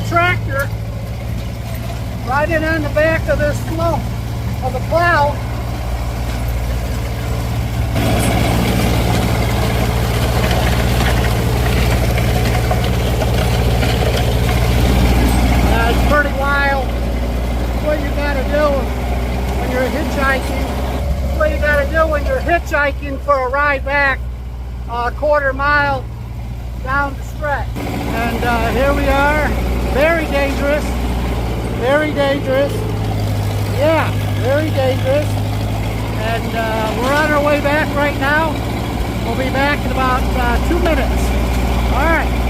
tractor riding on the back of this slope of a plow. It's pretty wild. That's what you gotta do when you're hitchhiking. That's what you gotta do when you're hitchhiking for a ride back a quarter mile down the stretch. And here we are. Very dangerous. Very dangerous. Yeah, very dangerous. And we're on our way back right now. We'll be back in about 2 minutes. All right.